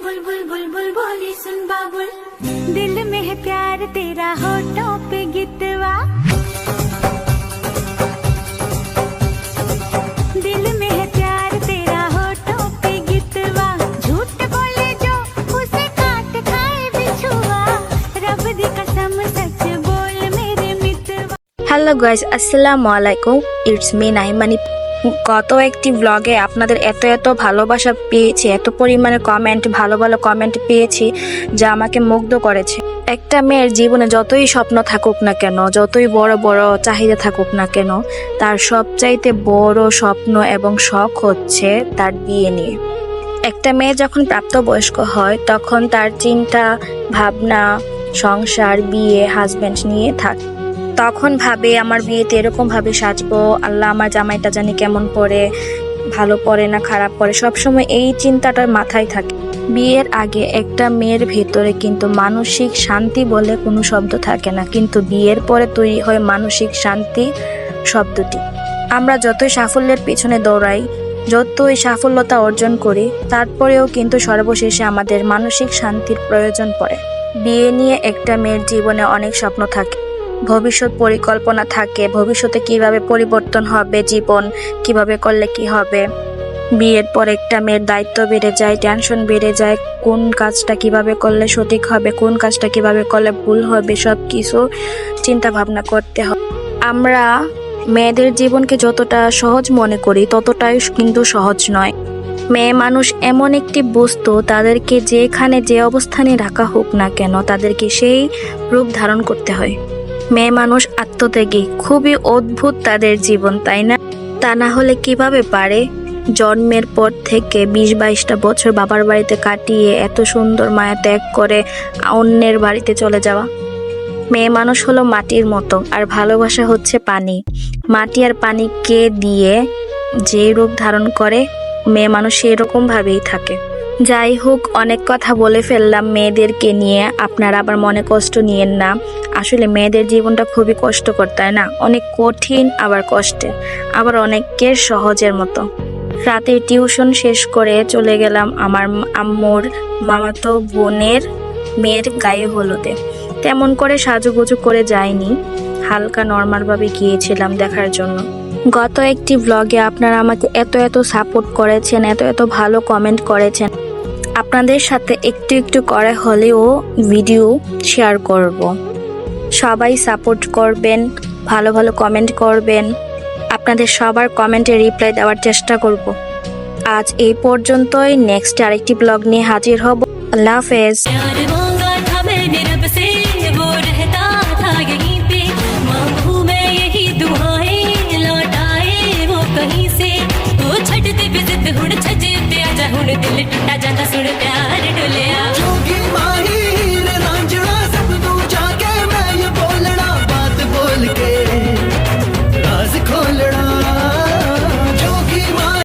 बुलबुल बुलबुल बोली सुन बाबुल, दिल में है प्यार तेरा होठों पे गितवा, दिल में है प्यार तेरा होठों पे गितवा, झूठ बोले जो उसे काट खाए बिछुआ, रब दी कसम सच बोल मेरे मितवा। হ্যালো গাইস, আসসালামু আলাইকুম। It's me Naimani. গত একটি ব্লগে আপনাদের এত ভালোবাসা পেয়েছি, এত পরিমাণে কমেন্ট, ভালো ভালো কমেন্ট পেয়েছি যা আমাকে মুগ্ধ করেছে। একটা মেয়ের জীবনে যতই স্বপ্ন থাকুক না কেন, যতই বড় বড় চাহিদা থাকুক না কেন, তার সবচাইতে বড় স্বপ্ন এবং শখ হচ্ছে তার বিয়ে নিয়ে। একটা মেয়ে যখন প্রাপ্তবয়স্ক হয় তখন তার চিন্তা ভাবনা সংসার, বিয়ে, হাজবেন্ড নিয়ে থাকে। তখন ভাবে আমার বিয়েতে এরকম ভাবে সাজবো, আল্লাহ আমার জামাইটা জানি কেমন পরে, ভালো পরে না খারাপ পরে, সবসময় এই চিন্তাটার মাথায় থাকে। বিয়ের আগে একটা মেয়ের ভেতরে কিন্তু মানসিক শান্তি বলে কোনো শব্দ থাকে না, কিন্তু বিয়ের পরে তৈরি হয় মানসিক শান্তি শব্দটি। আমরা যতই সাফল্যের পিছনে দৌড়াই, যতই সাফল্যতা অর্জন করি, তারপরেও কিন্তু সর্বশেষে আমাদের মানসিক শান্তির প্রয়োজন পড়ে। বিয়ে নিয়ে একটা মেয়ের জীবনে অনেক স্বপ্ন থাকে, ভবিষ্যৎ পরিকল্পনা থাকে, ভবিষ্যতে কিভাবে পরিবর্তন হবে জীবন, কিভাবে করলে কি হবে। বিয়ের পর একটা মেয়ের দায়িত্ব বেড়ে যায়, টেনশন বেড়ে যায়, কোন কাজটা কিভাবে করলে সঠিক হবে, কোন কাজটা কিভাবে করলে ভুল হবে, সব কিছু চিন্তা ভাবনা করতে হবে। আমরা মেয়েদের জীবনকে যতটা সহজ মনে করি ততটাই কিন্তু সহজ নয়। মেয়ে মানুষ এমন একটি বস্তু, তাদেরকে যেখানে যে অবস্থানে রাখা হোক না কেন তাদেরকে সেই রূপ ধারণ করতে হয়। মেয়ে মানুষ আত্মত্যাগী, খুবই অদ্ভুত তাদের জীবন, তাই না? তা না হলে কিভাবে পারে জন্মের পর থেকে 20-22টা বছর বাবার বাড়িতে কাটিয়ে এত সুন্দর মায়া ত্যাগ করে অন্যের বাড়িতে চলে যাওয়া? মেয়ে মানুষ হলো মাটির মতো, আর ভালোবাসা হচ্ছে পানি। মাটি আর পানিকে দিয়ে যে রূপ ধারণ করে মেয়ে মানুষ সেরকম ভাবেই থাকে। যাই হোক, অনেক কথা বলে ফেললাম মেয়েদেরকে নিয়ে, আপনারা আবার মনে কষ্ট নিয়েন না। আসলে মেয়েদের জীবনটা খুবই কষ্টকর, তাই না? অনেক কঠিন, আবার কষ্টের, আবার অনেকের সহজের মতো। রাতে টিউশন শেষ করে চলে গেলাম আমার আম্মুর মামাতো বোনের মেয়ের গায়ে হলুদে। তেমন করে সাজুগুজু করে যাইনি, হালকা নর্মালভাবে গিয়েছিলাম দেখার জন্য। গত একটি ব্লগে আপনারা আমাকে এত সাপোর্ট করেছেন, এত ভালো কমেন্ট করেছেন। আপনাদের সাথে একটু করে হলেও ভিডিও শেয়ার করব। সবাই সাপোর্ট করবেন, ভালো কমেন্ট করবেন। আপনাদের সবার কমেন্টে রিপ্লাই দেওয়ার চেষ্টা করব। আজ এই পর্যন্তই। নেক্সট আরেকটি ব্লগ নিয়ে হাজির হব। আল্লাহ হাফেজ।